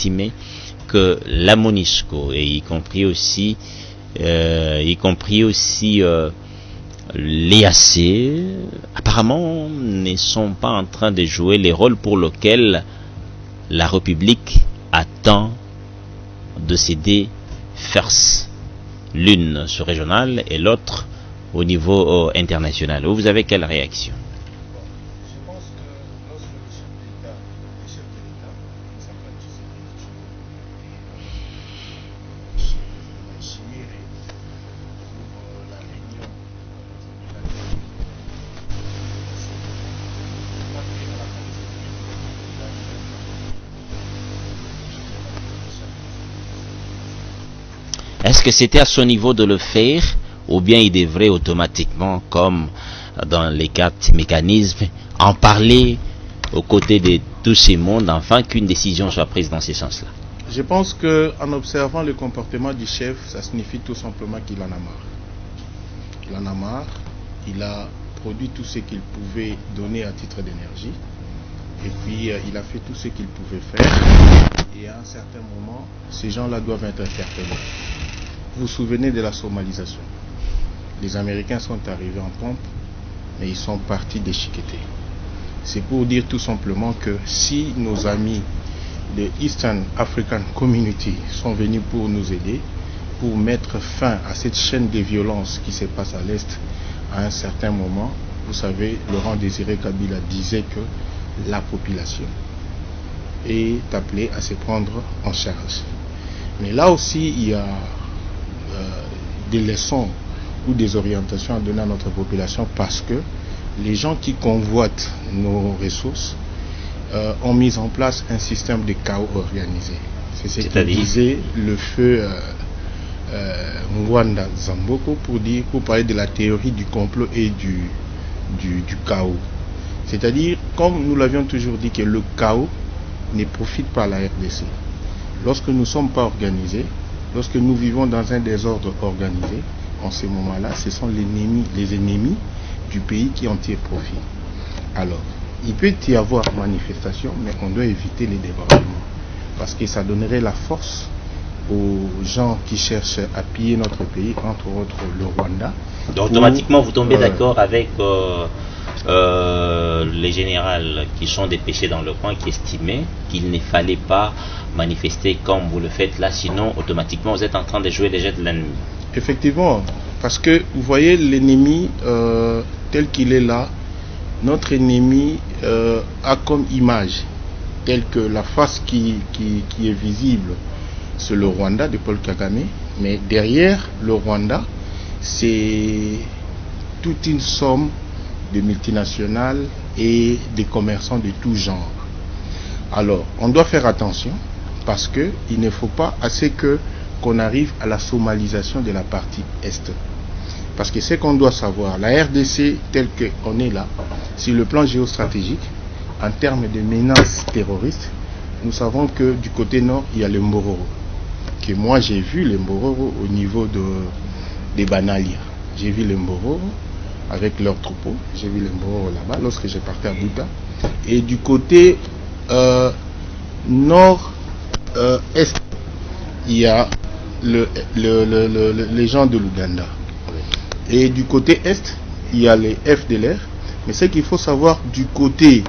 estimé que la MONUSCO, et y compris aussi l'EAC, apparemment ne sont pas en train de jouer les rôles pour lesquels la République attend de ces deux forces, l'une sur régional et l'autre au niveau international. Vous avez quelle réaction? Je pense que lorsque le chef d'État, les chefs de l'État, Antoine Tshisekedi, chiméré pour la réunion de la Est-ce que c'était à son niveau de le faire, ou bien il devrait automatiquement, comme dans les quatre mécanismes, en parler aux côtés de tous ces mondes, afin qu'une décision soit prise dans ce sens-là? Je pense qu'en observant le comportement du chef, ça signifie tout simplement qu'il en a marre. Il en a marre, il a produit tout ce qu'il pouvait donner à titre d'énergie, et puis il a fait tout ce qu'il pouvait faire, et à un certain moment, ces gens-là doivent être interpellés. Vous vous souvenez de la somalisation? Les Américains sont arrivés en pompe, mais ils sont partis déchiquetés. C'est pour dire tout simplement que si nos amis de Eastern African Community sont venus pour nous aider, pour mettre fin à cette chaîne de violence qui se passe à l'Est, à un certain moment, vous savez, Laurent Désiré Kabila disait que la population est appelée à se prendre en charge. Mais là aussi, il y a des leçons ou des orientations à donner à notre population, parce que les gens qui convoitent nos ressources ont mis en place un système de chaos organisé. C'est ce que disait le feu Mwanda Zamboko pour parler de la théorie du complot et du chaos. C'est-à-dire, comme nous l'avions toujours dit, que le chaos ne profite pas à la RDC. Lorsque nous ne sommes pas organisés, lorsque nous vivons dans un désordre organisé, en ce moment-là, ce sont les ennemis du pays qui en tirent profit. Alors, il peut y avoir manifestation, mais on doit éviter les débordements, parce que ça donnerait la force aux gens qui cherchent à piller notre pays, entre autres le Rwanda. Donc automatiquement, vous tombez d'accord avec les généraux qui sont dépêchés dans le coin, qui estimaient qu'il ne fallait pas manifester comme vous le faites là, sinon automatiquement vous êtes en train de jouer les jets de l'ennemi. Effectivement, parce que vous voyez l'ennemi tel qu'il est là, notre ennemi a comme image, telle que la face qui est visible, c'est le Rwanda de Paul Kagame, mais derrière le Rwanda, c'est toute une somme de multinationales et des commerçants de tout genre. Alors, on doit faire attention, parce que il ne faut pas assez qu'on arrive à la somalisation de la partie Est. Parce que ce qu'on doit savoir, la RDC telle qu'on est là, sur le plan géostratégique, en termes de menaces terroristes, nous savons que du côté nord, il y a le Mbororo. Que moi j'ai vu le Mbororo au niveau des Banalia. J'ai vu le Mbororo avec leurs troupeaux. J'ai vu le Mbororo là-bas lorsque j'ai parti à Bouta. Et du côté nord-est, il y a les gens de l'Ouganda. Et du côté est, il y a les FDLR. Mais ce qu'il faut savoir du côté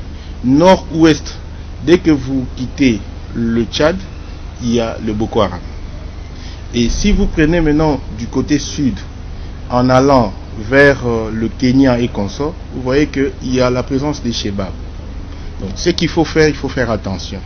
nord-ouest, dès que vous quittez le Tchad, il y a le Boko Haram. Et si vous prenez maintenant du côté sud, en allant vers le Kenya et consorts, vous voyez qu'il y a la présence des Shebabs. Donc ce qu'il faut faire, il faut faire attention.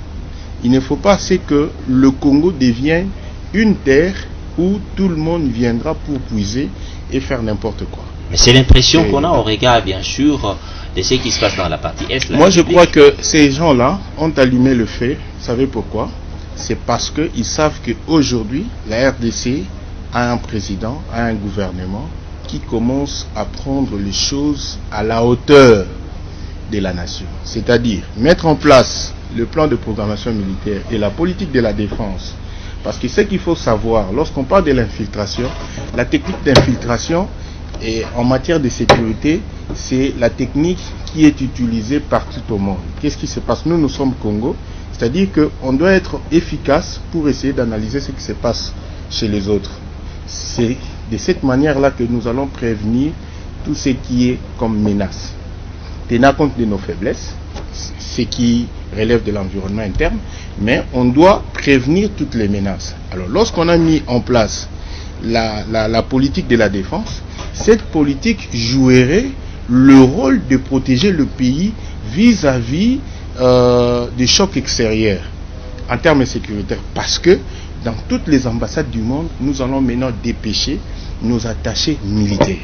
Il ne faut pas que le Congo devienne une terre où tout le monde viendra pour puiser et faire n'importe quoi. Mais c'est l'impression qu'on a au regard, bien sûr, de ce qui se passe dans la partie Est. Moi, je crois que ces gens-là ont allumé le feu. Vous savez pourquoi? C'est parce qu'ils savent qu'aujourd'hui, la RDC a un président, a un gouvernement qui commence à prendre les choses à la hauteur de la nation. C'est-à-dire mettre en place le plan de programmation militaire et la politique de la défense. Parce que ce qu'il faut savoir, lorsqu'on parle de l'infiltration, la technique d'infiltration et en matière de sécurité, c'est la technique qui est utilisée partout au monde. Qu'est-ce qui se passe? Nous sommes Congo, C'est-à-dire qu'on doit être efficace pour essayer d'analyser ce qui se passe chez les autres. C'est de cette manière-là que nous allons prévenir tout ce qui est comme menace. Tenir compte de nos faiblesses, ce qui relève de l'environnement interne, mais on doit prévenir toutes les menaces. Alors lorsqu'on a mis en place la politique de la défense, cette politique jouerait le rôle de protéger le pays vis-à-vis des chocs extérieurs en termes sécuritaires, parce que dans toutes les ambassades du monde, nous allons maintenant dépêcher nos attachés militaires.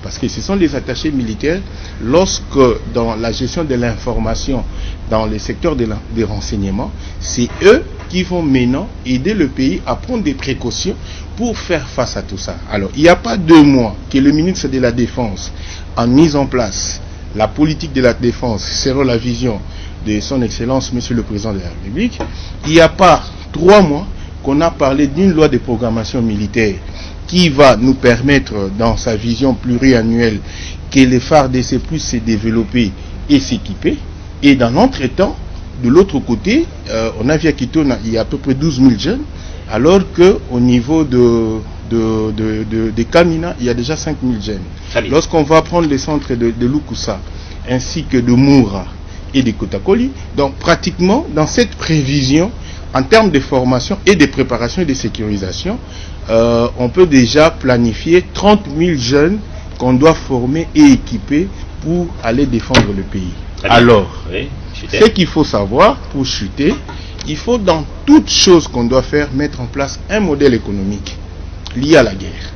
Parce que ce sont les attachés militaires, lorsque dans la gestion de l'information, dans le secteur des renseignements, c'est eux qui vont maintenant aider le pays à prendre des précautions pour faire face à tout ça. Alors, il n'y a pas 2 mois que le ministre de la Défense a mis en place la politique de la défense selon la vision de son Excellence, Monsieur le Président de la République. Il n'y a pas 3 mois qu'on a parlé d'une loi de programmation militaire qui va nous permettre, dans sa vision pluriannuelle, que les FARDC puissent se développer et s'équiper. Et dans l'entretemps, de l'autre côté, on a vu à Quito, il y a à peu près 12 000 jeunes, alors qu'au niveau de Kamina, il y a déjà 5 000 jeunes. Lorsqu'on va prendre les centres de Lukusa, ainsi que de Moura et de Kotakoli, donc pratiquement, dans cette prévision, en termes de formation et de préparation et de sécurisation, on peut déjà planifier 30 000 jeunes qu'on doit former et équiper pour aller défendre le pays. Alors, oui, ce qu'il faut savoir pour chuter, il faut dans toute chose qu'on doit faire mettre en place un modèle économique lié à la guerre.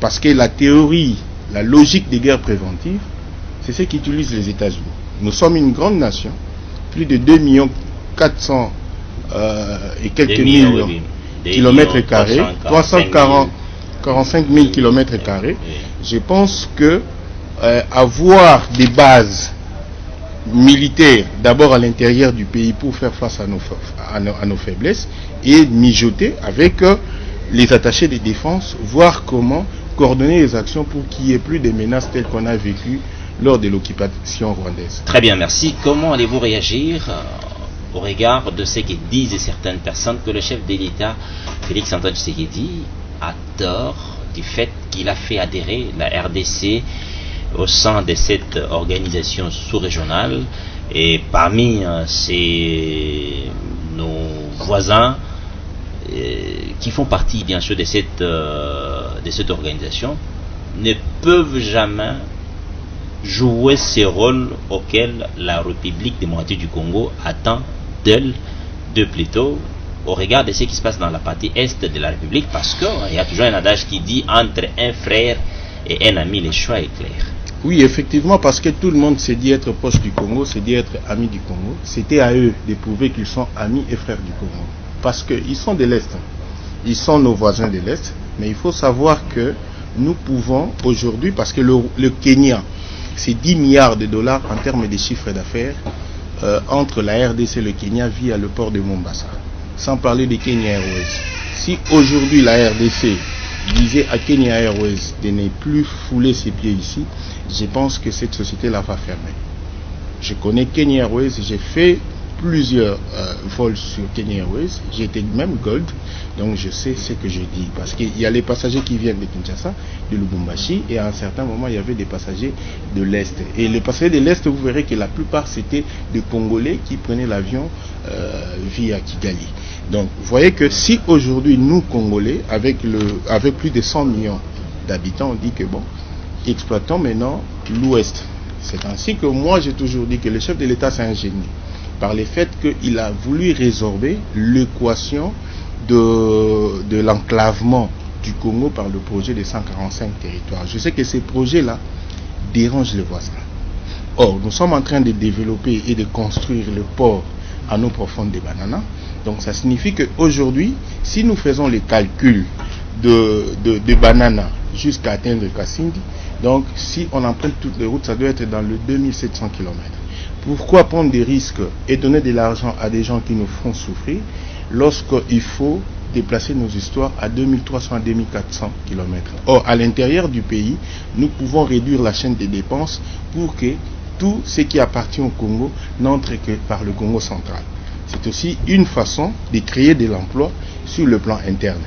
Parce que la théorie, la logique des guerres préventives, c'est ce qu'utilisent les États-Unis. Nous sommes une grande nation, plus de 2 400 et quelques millions de kilomètres carrés, 345 000 kilomètres carrés. Je pense que avoir des bases militaires d'abord à l'intérieur du pays pour faire face à nos faiblesses et mijoter avec les attachés de défense, voir comment coordonner les actions pour qu'il n'y ait plus de menaces telles qu'on a vécues lors de l'occupation rwandaise. Très bien, merci. Comment allez-vous réagir au regard de ce que disent certaines personnes que le chef de l'État, Félix-Antoine Tshisekedi, a tort du fait qu'il a fait adhérer la RDC au sein de cette organisation sous-régionale, et parmi nos voisins qui font partie bien sûr de cette organisation ne peuvent jamais jouer ces rôles auxquels la République démocratique du Congo attend d'elle, de plutôt au regard de ce qui se passe dans la partie est de la République, parce qu'il y a toujours un adage qui dit entre un frère et un ami, le choix est clair. Oui, effectivement, parce que tout le monde s'est dit être proche du Congo, s'est dit être ami du Congo. C'était à eux de prouver qu'ils sont amis et frères du Congo. Parce qu'ils sont de l'Est. Ils sont nos voisins de l'Est. Mais il faut savoir que nous pouvons aujourd'hui, parce que le Kenya, c'est 10 milliards de dollars en termes de chiffre d'affaires entre la RDC et le Kenya via le port de Mombasa. Sans parler de Kenya Airways. Si aujourd'hui la RDC disait à Kenya Airways de ne plus fouler ses pieds ici, je pense que cette société-là va fermer. Je connais Kenya Airways, j'ai fait plusieurs vols sur Kenya Airways, j'ai été même Gold, donc je sais ce que je dis. Parce qu'il y a les passagers qui viennent de Kinshasa, de Lubumbashi, et à un certain moment, il y avait des passagers de l'Est. Et les passagers de l'Est, vous verrez que la plupart, c'était des Congolais qui prenaient l'avion via Kigali. Donc, vous voyez que si aujourd'hui, nous, Congolais, avec plus de 100 millions d'habitants, on dit que bon, exploitons maintenant l'Ouest. C'est ainsi que moi, j'ai toujours dit que le chef de l'État s'est ingénié par le fait qu'il a voulu résorber l'équation de l'enclavement du Congo par le projet des 145 territoires. Je sais que ces projets-là dérangent les voisins. Or, nous sommes en train de développer et de construire le port à eau profonde de Banana. Donc, ça signifie qu'aujourd'hui, si nous faisons les calculs de Banana jusqu'à atteindre Kasindi, donc si on emprunte toutes les routes, ça doit être dans le 2700 km. Pourquoi prendre des risques et donner de l'argent à des gens qui nous font souffrir lorsqu'il faut déplacer nos histoires à 2300 à 2400 km? Or, à l'intérieur du pays, nous pouvons réduire la chaîne des dépenses pour que tout ce qui appartient au Congo n'entre que par le Congo central. c'est aussi une façon de créer de l'emploi sur le plan interne.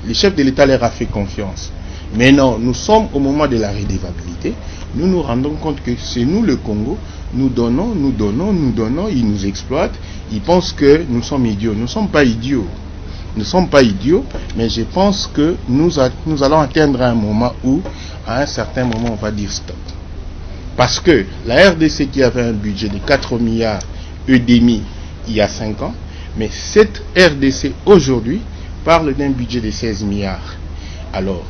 Le chef de l'État leur a fait confiance. Mais non, nous sommes au moment de la redevabilité. Nous nous rendons compte que c'est nous le Congo. Nous donnons, ils nous exploitent. Ils pensent que nous sommes idiots. Nous ne sommes pas idiots. Nous ne sommes pas idiots, mais je pense que nous allons atteindre un moment où, à un certain moment, on va dire stop. Parce que la RDC qui avait un budget de 4 milliards et demi il y a 5 ans, mais cette RDC aujourd'hui parle d'un budget de 16 milliards. Alors,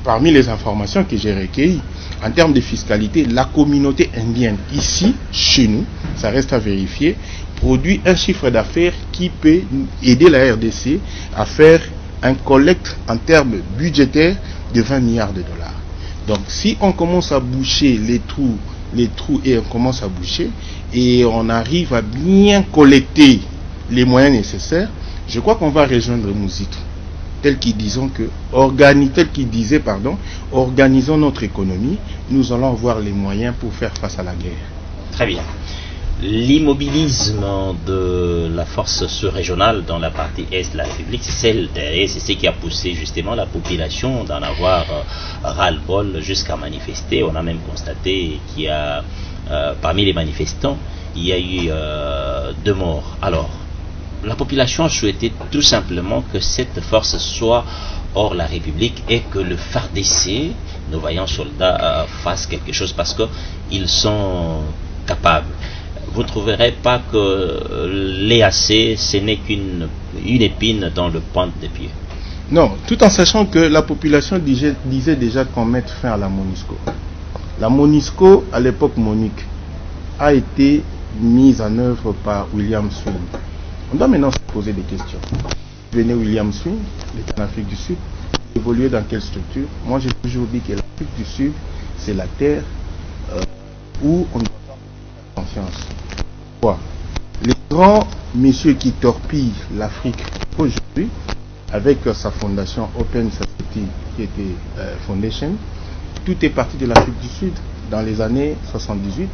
parmi les informations que j'ai recueillies, en termes de fiscalité, la communauté indienne, ici, chez nous, ça reste à vérifier, produit un chiffre d'affaires qui peut aider la RDC à faire un collecte en termes budgétaires de 20 milliards de dollars. Donc, si on commence à boucher les trous et on commence à boucher, et on arrive à bien collecter les moyens nécessaires, je crois qu'on va rejoindre Mouzito. Tel qu'il disait, organisons notre économie, nous allons avoir les moyens pour faire face à la guerre. Très bien. L'immobilisme de la force sous-régionale dans la partie est de la République, c'est ce qui a poussé justement la population d'en avoir ras-le-bol jusqu'à manifester. On a même constaté qu'il y a, parmi les manifestants, il y a eu 2 morts. Alors, la population souhaitait tout simplement que cette force soit hors la République et que le FARDC, nos vaillants soldats, fassent quelque chose parce qu'ils sont capables. Vous ne trouverez pas que l'EAC, ce n'est qu'une épine dans le pointe des pieds? Non, tout en sachant que la population disait déjà qu'on mette fin à la MONUSCO. La MONUSCO, à l'époque Monique, a été mise en œuvre par William Swing. On doit maintenant se poser des questions. Venez William Swing, il est en Afrique du Sud, évoluer dans quelle structure? Moi j'ai toujours dit que l'Afrique du Sud, c'est la terre où on doit avoir confiance. Pourquoi? Les grands messieurs qui torpillent l'Afrique aujourd'hui, avec sa fondation Open Society qui était Foundation, tout est parti de l'Afrique du Sud dans les années 78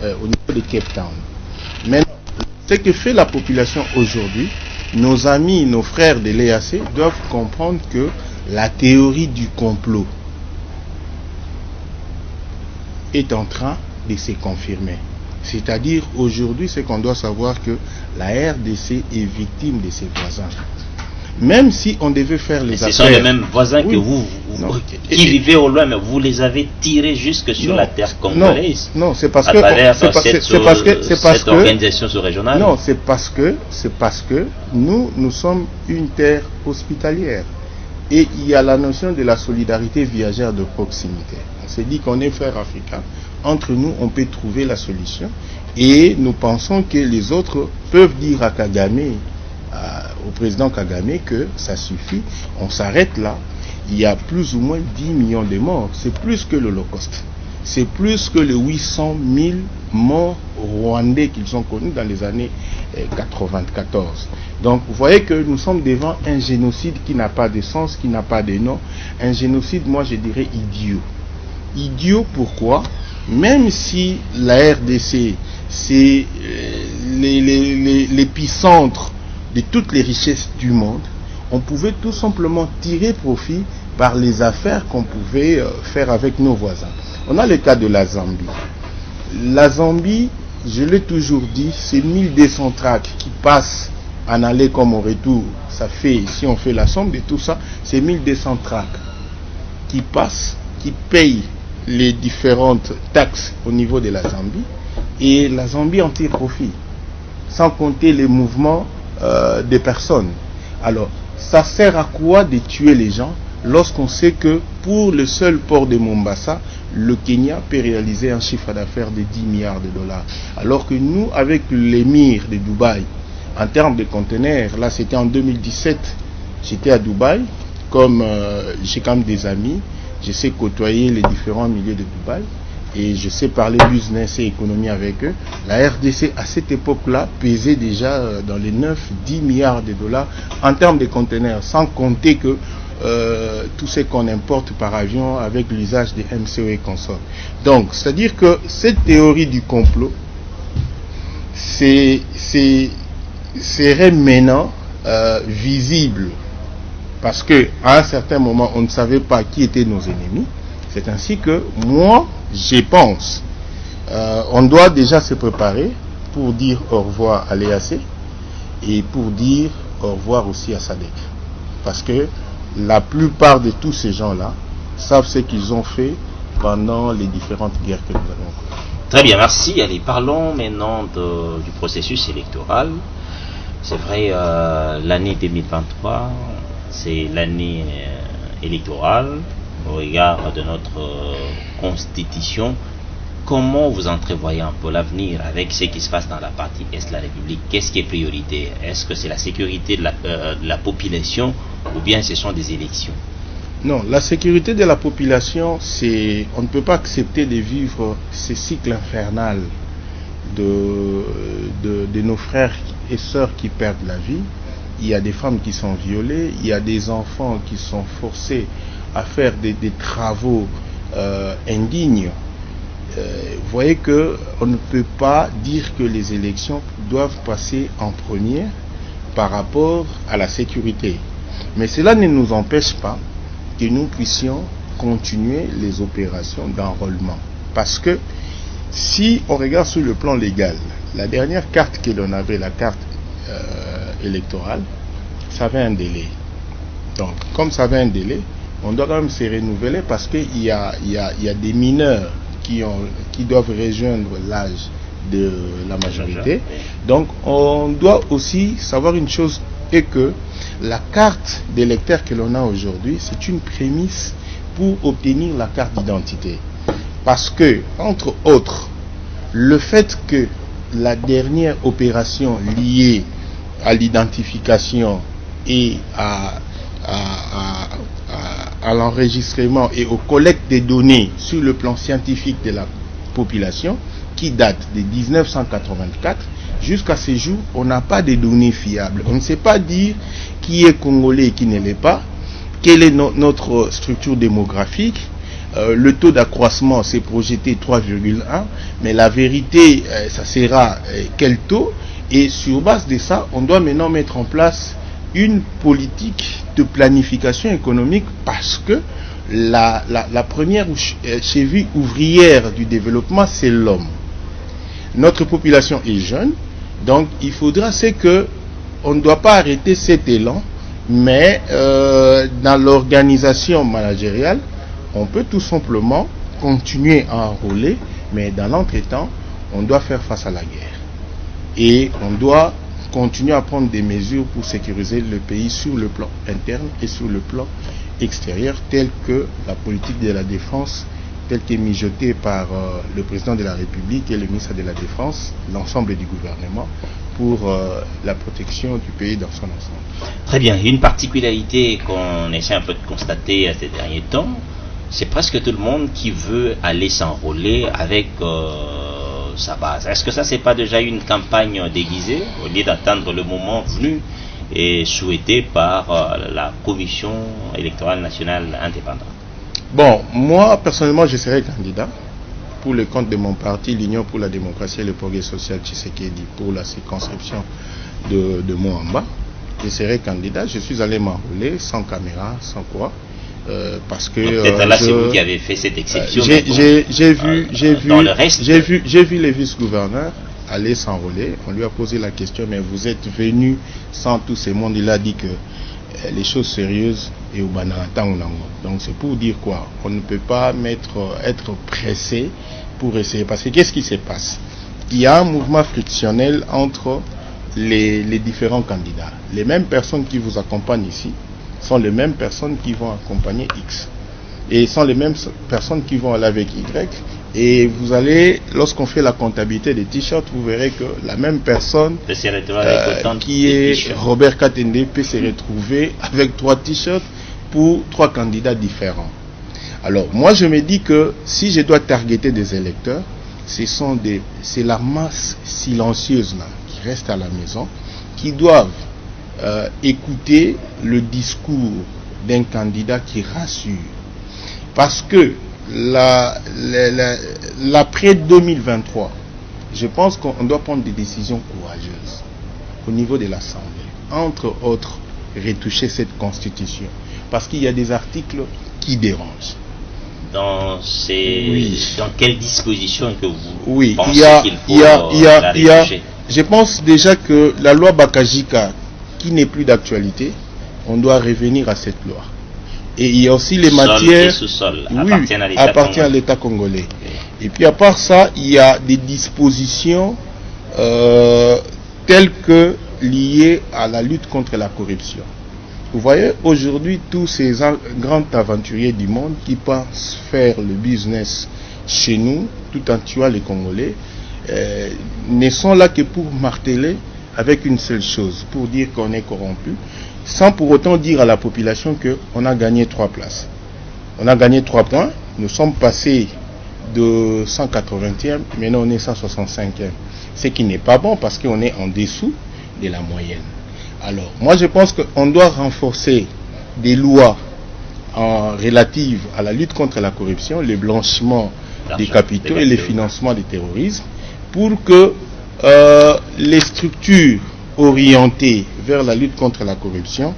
au niveau de Cape Town. Maintenant, ce que fait la population aujourd'hui, nos amis, nos frères de l'EAC doivent comprendre que la théorie du complot est en train de se confirmer. C'est-à-dire, aujourd'hui, c'est qu'on doit savoir que la RDC est victime de ses voisins. Même si on devait faire les affaires... Ce sont les mêmes voisins que vous qui vivaient au loin, mais vous les avez tirés jusque sur la terre congolaise. Non, c'est parce à que... travers cette organisation sous-régionale. Non, c'est parce que nous sommes une terre hospitalière. Et il y a la notion de la solidarité viagère de proximité. On s'est dit qu'on est frères africains. Entre nous, on peut trouver la solution. Et nous pensons que les autres peuvent dire à Kagame, au président Kagame, que ça suffit, on s'arrête là. Il y a plus ou moins 10 millions de morts. C'est plus que l'Holocauste. C'est plus que les 800 000 morts rwandais qu'ils ont connus dans les années 94. Donc vous voyez que nous sommes devant un génocide qui n'a pas de sens, qui n'a pas de nom. Un génocide, moi je dirais idiot. Idiot pourquoi? Même si la RDC c'est l'épicentre de toutes les richesses du monde, on pouvait tout simplement tirer profit par les affaires qu'on pouvait faire avec nos voisins. On a le cas de la Zambie. La Zambie, je l'ai toujours dit, c'est 1200 tracts qui passent en aller comme au retour. Ça fait, si on fait la somme de tout ça, c'est 1200 tracts qui passent, qui payent les différentes taxes au niveau de la Zambie. Et la Zambie en tire profit. Sans compter les mouvements des personnes. Alors, ça sert à quoi de tuer les gens lorsqu'on sait que pour le seul port de Mombasa, le Kenya peut réaliser un chiffre d'affaires de 10 milliards de dollars. Alors que nous, avec l'émir de Dubaï, en termes de conteneurs, là c'était en 2017, j'étais à Dubaï, comme j'ai quand même des amis, je sais côtoyer les différents milieux de Dubaï, et je sais parler business et économie avec eux. La RDC à cette époque-là pesait déjà dans les 9-10 milliards de dollars en termes de conteneurs, sans compter que tout ce qu'on importe par avion avec l'usage des MCO et consorts. Donc, c'est-à-dire que cette théorie du complot, c'est serait maintenant visible, parce que à un certain moment on ne savait pas qui étaient nos ennemis. C'est ainsi que moi je pense on doit déjà se préparer pour dire au revoir à l'EAC et pour dire au revoir aussi à SADC, parce que la plupart de tous ces gens-là savent ce qu'ils ont fait pendant les différentes guerres que nous avons connues. Très bien, merci. Allez, parlons maintenant du processus électoral. C'est vrai, l'année 2023, c'est l'année électorale au regard de notre constitution. Comment vous entrevoyez un peu l'avenir avec ce qui se passe dans la partie Est de la République? Qu'est-ce qui est prioritaire? Est-ce que c'est la sécurité de la population ou bien ce sont des élections? Non, la sécurité de la population, c'est, on ne peut pas accepter de vivre ce cycle infernal de nos frères et sœurs qui perdent la vie. Il y a des femmes qui sont violées, il y a des enfants qui sont forcés à faire des travaux indignes. Vous voyez que on ne peut pas dire que les élections doivent passer en première par rapport à la sécurité. Mais cela ne nous empêche pas que nous puissions continuer les opérations d'enrôlement. Parce que si on regarde sur le plan légal, la dernière carte que l'on avait, la carte électorale, ça avait un délai. Donc, comme ça avait un délai, on doit quand même se renouveler parce qu'il y a des mineurs qui doivent rejoindre l'âge de la majorité. Donc on doit aussi savoir une chose, et que la carte d'électeur que l'on a aujourd'hui, c'est une prémisse pour obtenir la carte d'identité. Parce que, entre autres, le fait que la dernière opération liée à l'identification et à l'enregistrement et aux collectes des données sur le plan scientifique de la population, qui date de 1984, jusqu'à ce jour, on n'a pas de données fiables. On ne sait pas dire qui est congolais et qui ne l'est pas, quelle est notre structure démographique. Le taux d'accroissement s'est projeté 3,1, mais la vérité, ça sera quel taux? Et sur base de ça, on doit maintenant mettre en place une politique de planification économique, parce que la première cheville ouvrière du développement, c'est l'homme. Notre population est jeune, donc il faudra, c'est que on ne doit pas arrêter cet élan, mais dans l'organisation managériale, on peut tout simplement continuer à enrôler, mais dans l'entretemps, on doit faire face à la guerre. Et on doit continuer à prendre des mesures pour sécuriser le pays sur le plan interne et sur le plan extérieur, tel que la politique de la défense, telle qu'est mijotée par le président de la République et le ministre de la Défense, l'ensemble du gouvernement, pour la protection du pays dans son ensemble. Très bien. Une particularité qu'on essaie un peu de constater ces derniers temps, c'est presque tout le monde qui veut aller s'enrôler avec sa base. Est-ce que ça, c'est pas déjà une campagne déguisée, au lieu d'attendre le moment venu et souhaité par la Commission électorale nationale indépendante? Bon, moi, personnellement, je serai candidat pour le compte de mon parti, l'Union pour la démocratie et le progrès social Tshisekedi, pour la circonscription de Moamba. Je serai candidat, je suis allé m'enrôler sans caméra, sans quoi. Parce que peut-être là c'est vous qui avez fait cette exception. J'ai vu les vice-gouverneurs aller s'enrôler. On lui a posé la question, mais vous êtes venu sans tout ce monde? Il a dit que les choses sérieuses et au banatan. Donc c'est pour dire quoi? On ne peut pas être pressé pour essayer, parce que qu'est-ce qui se passe? Il y a un mouvement frictionnel entre les différents candidats. Les mêmes personnes qui vous accompagnent ici sont les mêmes personnes qui vont accompagner X. Et sont les mêmes personnes qui vont aller avec Y. Et vous allez, lorsqu'on fait la comptabilité des t-shirts, vous verrez que la même personne qui est Robert Katende peut se retrouver avec 3 t-shirts pour 3 candidats différents. Alors, moi je me dis que si je dois targeter des électeurs, c'est la masse silencieuse là, qui reste à la maison, qui doivent écouter le discours d'un candidat qui rassure. Parce que l'après 2023, je pense qu'on doit prendre des décisions courageuses. au niveau de l'Assemblée, entre autres, retoucher cette constitution, parce qu'il y a des articles qui dérangent. Dans quelle disposition que vous pensez qu'il faut la retoucher? Je pense déjà que la loi Bakajika, qui n'est plus d'actualité, on doit revenir à cette loi. Et il y a aussi les matières appartient à l'État congolais. Okay. Et puis à part ça, il y a des dispositions telles que liées à la lutte contre la corruption. Vous voyez, aujourd'hui, tous ces grands aventuriers du monde qui pensent faire le business chez nous, tout en tuant les Congolais, ne sont là que pour marteler avec une seule chose, pour dire qu'on est corrompu, sans pour autant dire à la population qu'on a gagné 3 places. On a gagné 3 points, nous sommes passés de 180e, maintenant on est 165e. Ce qui n'est pas bon parce qu'on est en dessous de la moyenne. Alors, moi je pense qu'on doit renforcer des lois relatives à la lutte contre la corruption, le blanchiment des capitaux et le financement du terrorisme, pour que les structures orientées vers la lutte contre la corruption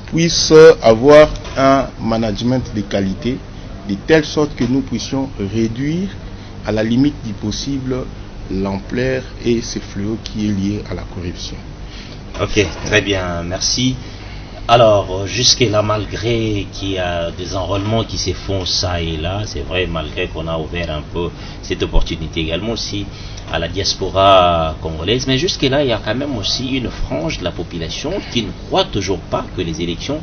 puissent avoir un management de qualité, de telle sorte que nous puissions réduire à la limite du possible l'ampleur et ce fléau qui est lié à la corruption. Ok, très bien, merci. Alors, jusque-là, malgré qu'il y a des enrôlements qui se font ça et là, c'est vrai, malgré qu'on a ouvert un peu cette opportunité également aussi à la diaspora congolaise, mais jusque-là, il y a quand même aussi une frange de la population qui ne croit toujours pas que les élections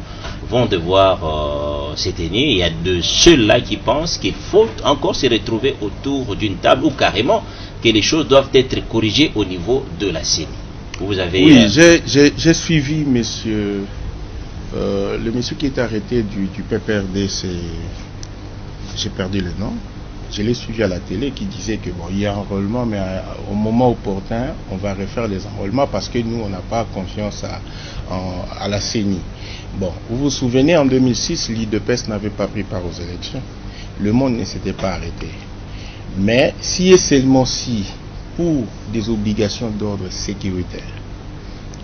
vont devoir se tenir. Il y a de ceux-là qui pensent qu'il faut encore se retrouver autour d'une table ou carrément que les choses doivent être corrigées au niveau de la CENI. Vous avez... Oui, j'ai suivi monsieur... le monsieur qui est arrêté du PPRD, j'ai perdu le nom. Je l'ai suivi à la télé qui disait que bon, il y a un enrôlement, mais au moment opportun, on va refaire les enrôlements parce que nous, on n'a pas confiance à la CENI. Bon, vous vous souvenez, en 2006, l'IDPS n'avait pas pris part aux élections. Le monde ne s'était pas arrêté. Mais si et seulement si, pour des obligations d'ordre sécuritaire,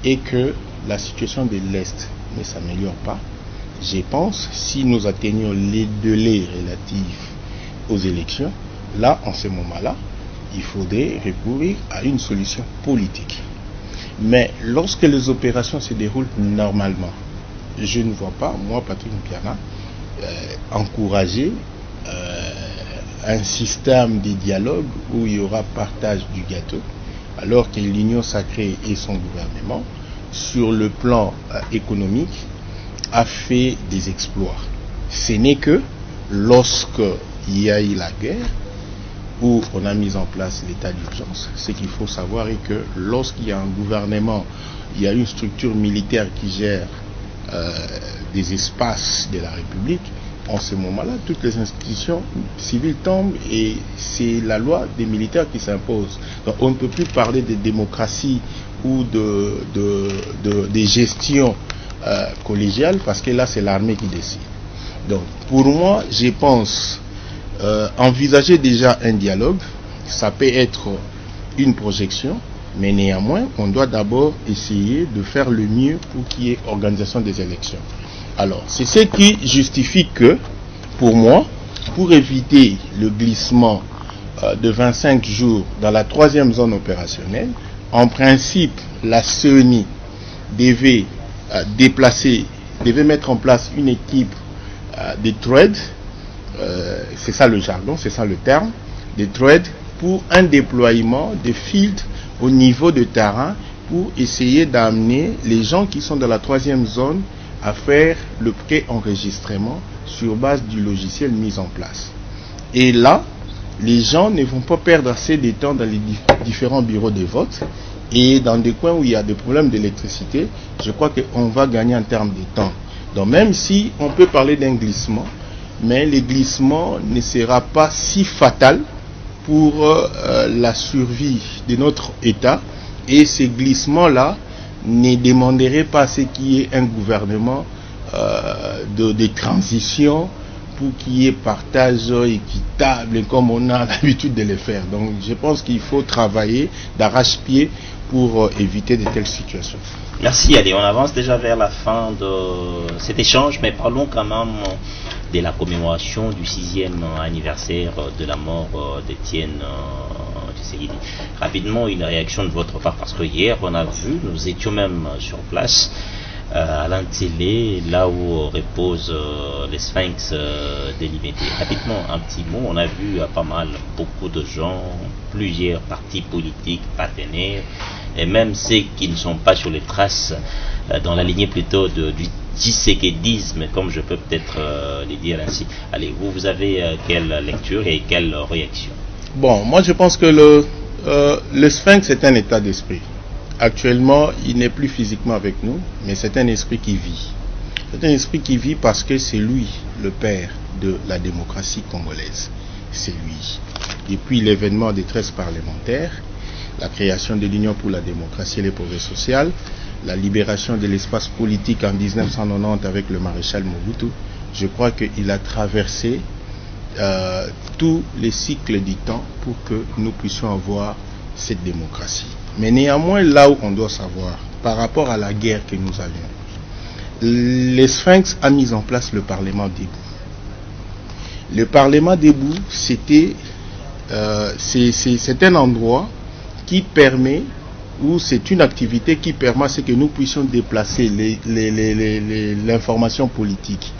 et que la situation de l'Est ne s'améliore pas, je pense, si nous atteignons les délais relatifs aux élections, là, en ce moment-là, il faudrait recourir à une solution politique. Mais lorsque les opérations se déroulent normalement, je ne vois pas, moi, Patrick Mpiana, encourager un système de dialogue où il y aura partage du gâteau, alors que l'Union sacrée et son gouvernement, sur le plan économique, a fait des exploits. Ce n'est que lorsque il y a eu la guerre, où on a mis en place l'état d'urgence, ce qu'il faut savoir est que lorsqu'il y a un gouvernement, il y a une structure militaire qui gère des espaces de la République, en ce moment-là, toutes les institutions civiles tombent et c'est la loi des militaires qui s'impose. Donc on ne peut plus parler de démocratie ou de gestion collégiale parce que là c'est l'armée qui décide. Donc pour moi, je pense envisager déjà un dialogue, ça peut être une projection, mais néanmoins on doit d'abord essayer de faire le mieux pour qu'il y ait organisation des élections. Alors, c'est ce qui justifie que, pour moi, pour éviter le glissement de 25 jours dans la 3e zone opérationnelle, en principe, la CENI devait mettre en place une équipe de trade, c'est ça le jargon, c'est ça le terme, de trade, pour un déploiement de field au niveau de terrain, pour essayer d'amener les gens qui sont dans la 3e zone à faire le pré-enregistrement sur base du logiciel mis en place. Et là, les gens ne vont pas perdre assez de temps dans les différents bureaux de vote et dans des coins où il y a des problèmes d'électricité, je crois qu'on va gagner en termes de temps. Donc même si on peut parler d'un glissement, mais le glissement ne sera pas si fatal pour la survie de notre État et ces glissements-là ne demanderait pas ce qui est un gouvernement de transition pour qu'il y ait partage équitable comme on a l'habitude de le faire. Donc je pense qu'il faut travailler d'arrache-pied pour éviter de telles situations. Merci, allez, on avance déjà vers la fin de cet échange, mais parlons quand même de la commémoration du 6e anniversaire de la mort d'Étienne Tshisekedi. Rapidement, une réaction de votre part, parce que hier, on a vu, nous étions même sur place, à l'Antélé, là où repose les sphinx des libertés. Rapidement, un petit mot, on a vu pas mal, beaucoup de gens, plusieurs partis politiques, partenaires, et même ceux qui ne sont pas sur les traces, dans la lignée plutôt du tshisekedisme, comme je peux peut-être les dire ainsi. Allez, vous avez quelle lecture et quelle réaction? Bon, moi je pense que le sphinx est un état d'esprit. Actuellement, il n'est plus physiquement avec nous, mais c'est un esprit qui vit. C'est un esprit qui vit parce que c'est lui, le père de la démocratie congolaise. C'est lui. Depuis l'événement des 13 parlementaires, la création de l'Union pour la démocratie et les progrès sociaux, la libération de l'espace politique en 1990 avec le maréchal Mobutu, je crois qu'il a traversé tous les cycles du temps pour que nous puissions avoir cette démocratie. Mais néanmoins, là où on doit savoir, par rapport à la guerre que nous avions, les Sphinx a mis en place le Parlement debout. Le Parlement debout, c'est un endroit qui permet, ou c'est une activité qui permet à ce que nous puissions déplacer l'information politique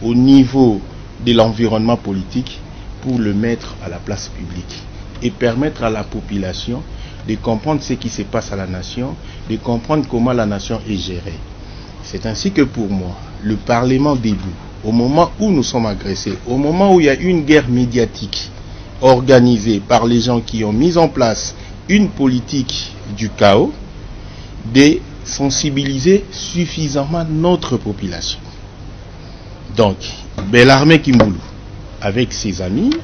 au niveau de l'environnement politique pour le mettre à la place publique et permettre à la population de comprendre ce qui se passe à la nation, de comprendre comment la nation est gérée. C'est ainsi que pour moi, le Parlement debout, au moment où nous sommes agressés, au moment où il y a une guerre médiatique organisée par les gens qui ont mis en place une politique du chaos, de sensibiliser suffisamment notre population. Donc, Bellarmé Kimboulou, avec ses amis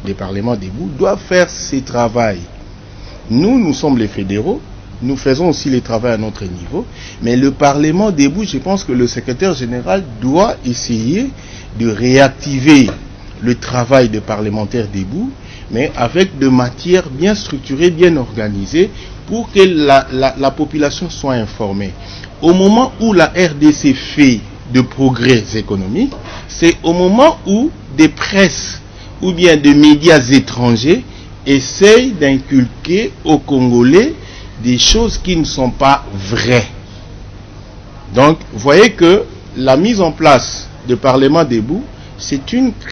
des Parlements debout, doivent faire ce travail. Nous sommes les fédéraux, nous faisons aussi le travail à notre niveau, mais le Parlement debout, je pense que le secrétaire général doit essayer de réactiver le travail des parlementaires debout, mais avec de matières bien structurées, bien organisées, pour que la population soit informée. Au moment où la RDC fait de progrès économiques, c'est au moment où des presses ou bien des médias étrangers essayent d'inculquer aux Congolais des choses qui ne sont pas vraies. Donc, vous voyez que la mise en place du Parlement debout, c'est une